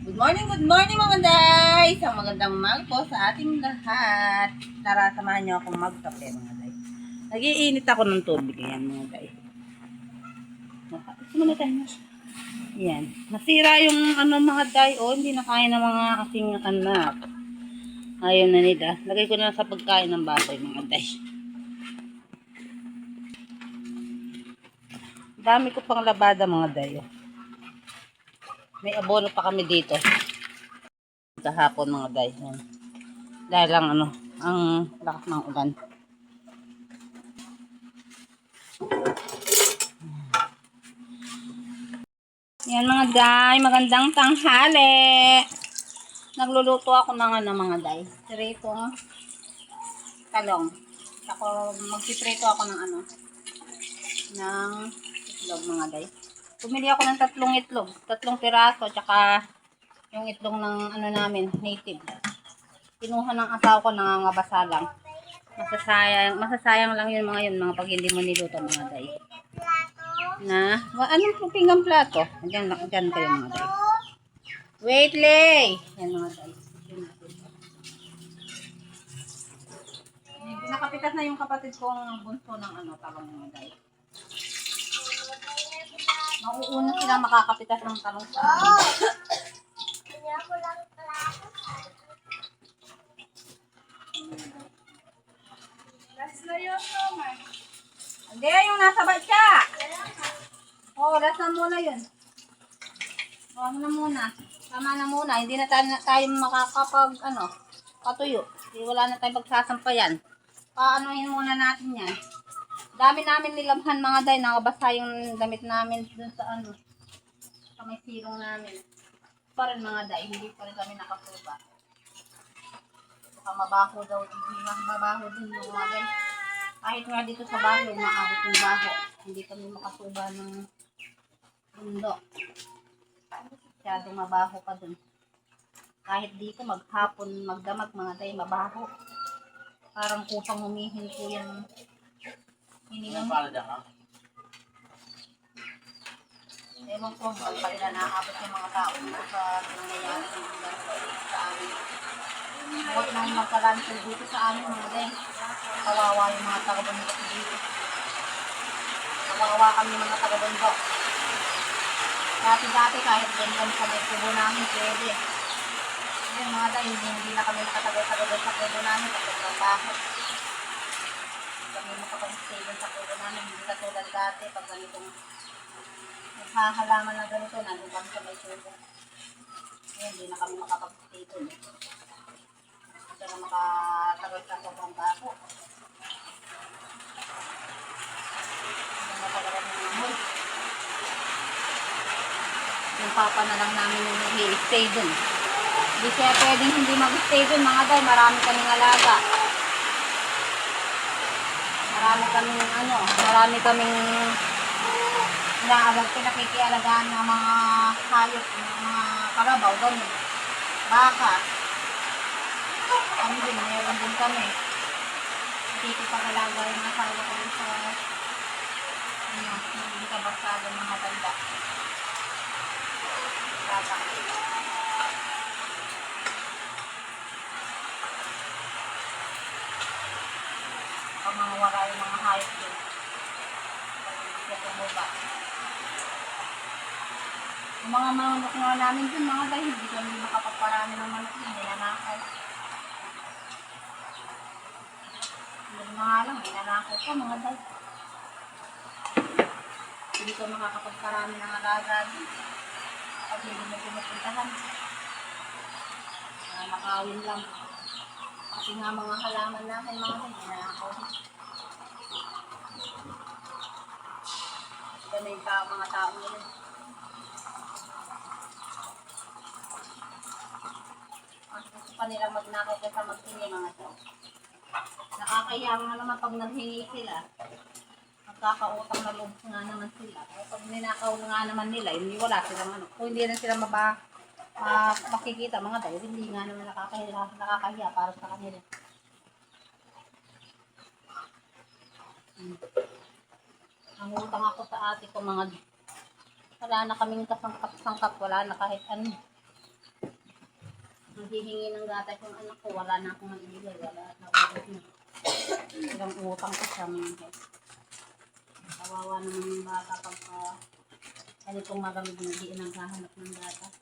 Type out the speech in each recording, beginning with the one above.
Good morning mga day! Isang magandang umaga po sa ating lahat. Tara, samahan niyo akong magkape mga day. Nag-iinit ako ng tubig. Ayan mga day. Sumuna tayo. Ayan. Nasira yung mga day. Hindi na kaya ng mga aking anak. Ayaw na nila. Lagay ko na sa pagkain ng baboy mga day. Dami ko pang labada mga day. May abono pa kami dito. Kahapon mga day. Yan. Dahil lang ang lakas ng ulan. Yan mga day, magandang tanghali. Nagluluto ako ng mga day. Tritong talong. Ako magpiprito ako ng ng itlog mga day. Pumili ako ng 3 itlog, 3 piraso, tsaka yung itlog ng namin, native. Kinuha ng asawa ko, nangangabasa lang. Masasayang lang yun mga pag hindi mo niluto mga day. Anong pinggang plato? Diyan kayo mga day. Wait, Lay! Yan mga day. Nakapitas na yung kapatid kong bunso ng talong mga day. Mauuna silang makakapitas ng talong sa last na yun, man. Hindi, yung nasa batya. Last na muna yun. Na muna. Tama na muna. Hindi na tayo makakapag, patuyo. Wala na tayong pagsasampayan. Paanohin muna natin yan. Dami namin nilabhan mga day. Nakabasa yung damit namin dun sa sa may silong namin. Pa rin mga day. Hindi pa rin kami nakasuba. Baka mabaho daw. Mabaho din yung mga day. Kahit nga dito sa baho, maabot yung baho. Hindi kami makasuba ng bundok. Masyadong mabaho pa dun. Kahit dito maghapon, magdamag mga day, mabaho. Parang kupang humihin po yung hinilang. Ewan ko, pag pala naabot yung mga tao sa nangyayari sa amin. Huwag nang magkalansel dito sa amin mga day. Kawawa yung mga taga-bundok dito. Kawawa kami mga taga-bundok. Dati kahit ganyan sa may kubo namin, pwede. Yung mga day, hindi na kami nakatagal-tagal sa kubo namin kapag trabaho. Kami makapag-stay sa kubo namin, hindi katulad dati pag ganitong naghahalaman na ganito, nandun kami sa may kubo. Ngayon, hindi na kami makapag-stay doon. Hindi na makatagal sa kubong bako. Hindi na talaga ng amoy. Yung papa na lang namin yung nag-i-stay dun. Hindi siya pwedeng hindi mag-stay dun mga day. Marami kaming alaga. Marami kaming pinakikialagaan ng mga hayop, mga karabaw, ganun. Baka. Kami din, meron din kami. Dito pa alaga yung asawa ko sa hindi ka basado ng matanda. Bata. Ang mga wala yung mga hayop din. Siya tumuba. Yung mga manok nga namin dun, mga dahil hindi kami makapagparami ng manok din, ninanakaw. Hindi na nga lang, ninanakaw ka mga dahil. Hindi ka makakapagparami ng alaga din. Pag hindi mo pinupuntahan. Nakawin lang. Kasi nga mga halaman natin mga dahil, ninanakaw. Ganun yung mga tao nila. Gusto pa nilang magnakaw kaysa maghingi mga ito. Nakakaya nga naman pag naghingi sila. Magkakautang na loob nga naman sila. Pag ninakaw nga naman nila, hindi wala silang kung hindi na sila makikita mga tayo, hindi nga naman nakakahiya para sa kanila. Ang utang ako sa ate ko mga wala na kaming kasangkap-sangkap, wala na kahit ano. naghihingi ng gatas yung anak ko, wala na akong maibigay, wala na ubos na. Ilang utang ko siya mga guys. Kawawa naman yung bata pagka ganitong malamig na di naghahanap ng gatas.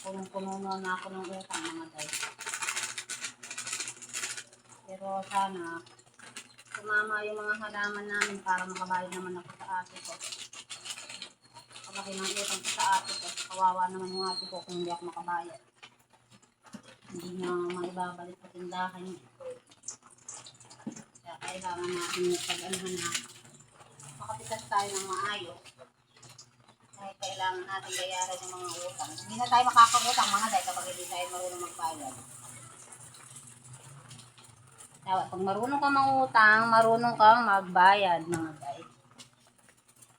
Punong-puno na ako ng utang mga guys. Pero sana sumama yung mga halaman namin para makabayad naman ako sa ate ko. Kapag ng utang ko sa ate ko, kawawa naman yung ate ko kung hindi ako makabayad. Hindi niya maibabalik sa tindahan niya. Kaya kailangan natin pag-anuhan na makapitas tayo ng maayos. Dahil kailangan natin bayaran yung mga utang. Hindi na tayo makakagutang mga dahil kapag hindi tayo marunong magbayad. Dapat pag marunong kang mangutang, marunong kang magbayad mga guys.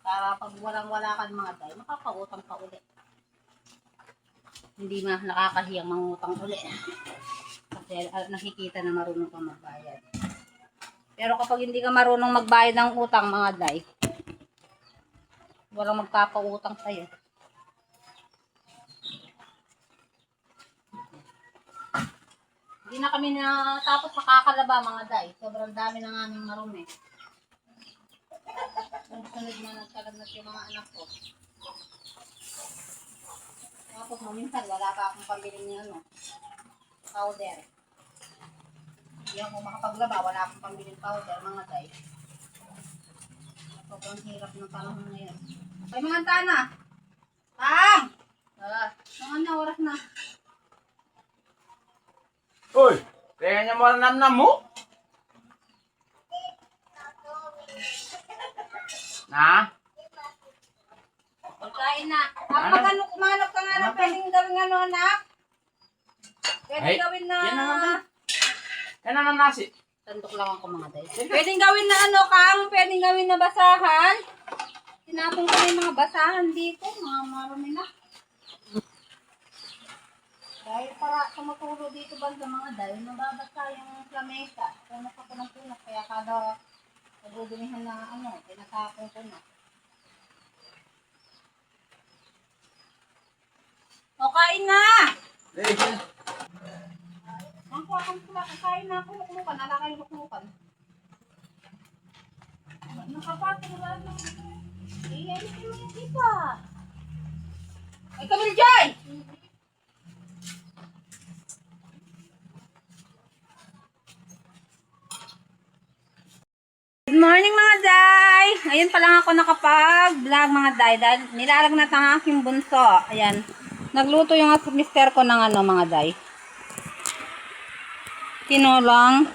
Para pag walang-wala ka mga guys, makakautang ka ulit. Hindi na nakakahiyang mangutang ulit. Kasi nakikita na marunong kang magbayad. Pero kapag hindi ka marunong magbayad ng utang mga guys, walang magkakautang sa'yo. Hindi na kami tapos makakalaba mga day. Sobrang dami ng aming marumi. Sunod na nagkalagnat yung mga anak ko. Tapos minsan wala pa akong pambili ng powder. Hindi ako makapaglaba, wala akong pambili ng powder mga day. Sobrang hirap ng panahon ngayon. Ay mga tana! Pang! Mga na, oras na. Uy, kaya niya mo namnam mo? Na? Pagkain na. Ano? Kumanap ka nga na pwedeng gawin anak? Pwedeng gawin na... Yan ang nasi. Tandok lang ako mga day. Pwedeng gawin na Kang? Pwedeng gawin na basahan? Tinapong ko na yung mga basahan dito. Mga marumi na. Dahil para sumutulo dito ba sa mga dahil nababasa yung lamesa. Punas ako ng punas. Kaya kada nagudumihan na pinatapon ko na. O, kain na! Ako akong pula. Kain na ako. Luklukan. Nalakay luklukan. Nakapatong lang. Iyan mo yung iba. Ay, Camille Joy! Good morning mga day! Ngayon pa lang ako nakapag-vlog mga day dahil nilalagnat ang aking bunso. Ayan. Nagluto yung mister ko ng mga day. Tinolang,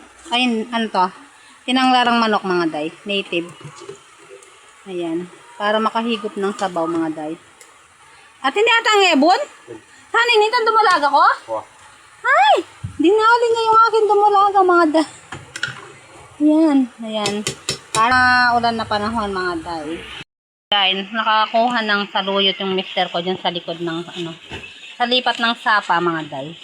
tinanglarang manok mga day. Native. Ayan. Para makahigop ng sabaw mga day. At hindi ata ang ebon? Saan initan dumalaga ko? Ay! Dinali niya yung aking dumalaga mga day. Ayan. Para ulan na panahon mga day. Dahil nakakuha ng saluyot yung mister ko dyan sa likod ng sa lipat ng sapa mga day.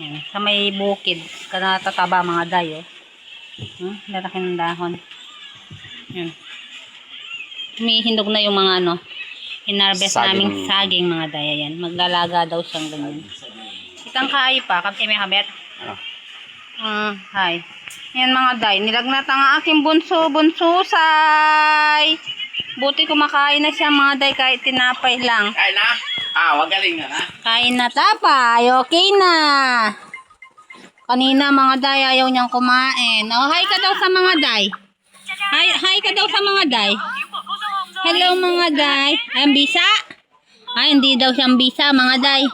Ayan, sa may bukid. Kanatataba mga day. Lalaki ng dahon. Ayan. Humihindog na yung mga hinarvest naming saging mga day. Ayan. Maglalaga daw siyang ganyan. Itang kaay pa. Kapsi may habet. Hi. Yan mga day, nilagnat ang aking bunso-bunsusay. Buti kumakain na siya mga day kahit tinapay lang. Kain na? Wag galing na na. Kain na tapay, okay na. Kanina mga day ayaw niyang kumain. Hi ka daw sa mga day. Hi ka daw sa mga day. Hello mga day. Ay, ang bisa? Ay, hindi daw siyang bisa mga day.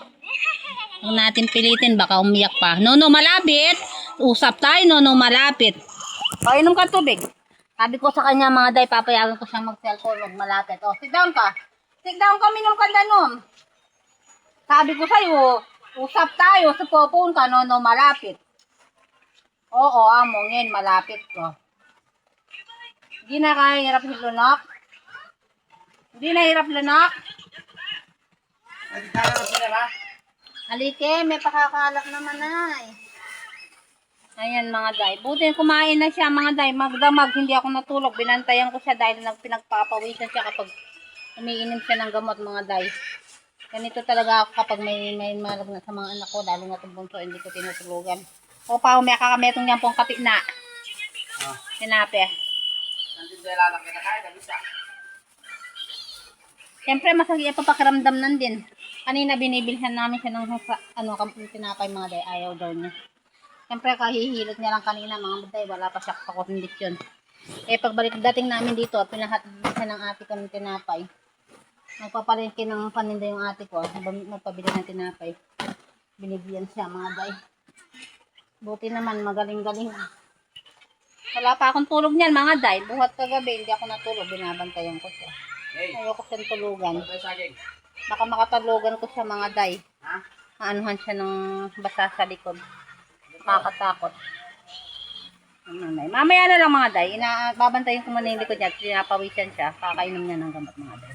Huwag natin pilitin, baka umiyak pa. No, malapit. Usap tayo, no, malapit. Painom ka tubig. Sabi ko sa kanya, mga day, papayagan ko siyang mag-cellphone, wag malapit. O, sit down ka. Sit down ka, minom ka danom. Sabi ko sa'yo, usap tayo, sa phone ka, no, malapit. Oo, among malapit ko. Hindi na kaya hirap lunok? Hindi na hirap lunok? Nagkakaroon sila ba? Halike, may pakakalak naman ay. Ayan mga day. Buti kumain na siya mga day. Magdamag, hindi ako natulog. Binantayan ko siya dahil pinagpapawisan siya kapag umiinom siya ng gamot mga day. Ganito talaga ako kapag may malagnat sa mga anak ko, lalo na itong bunso, hindi ko tinutulugan. O pa, may kakametong yan pong kapi na. Ah. Sinapi. Nandun sa lalaki na kaya, kabisa. Siyempre, masagi pa pakiramdam nan din. Kanina binibilhan namin siya ng kampung tinapay mga day, ayaw daw niya. Siyempre, kahihilot niya lang kanina mga day, wala pa siya kakondisyon. Eh, pagbalik dating namin dito, pinahatid siya ng ate ko ng tinapay. Nagpapalengke ng paninda yung ate ko, magpabili ng tinapay. Binigyan siya mga day. Buti naman, magaling-galing. Wala pa akong tulog niyan mga day. Buhat kagabi, hindi ako natulog, binabantayan ko siya. Hey, Ayoko siyang tulugan. ano tayo saging? Baka makatalugan ko siya mga day. Ha? Maanuhan siya ng basa sa likod. Nakakatakot. Mamaya na lang mga day. Babantayin ko muna yung likod niya. Pinapawisan siya. Kakainom niya ng gamot mga day.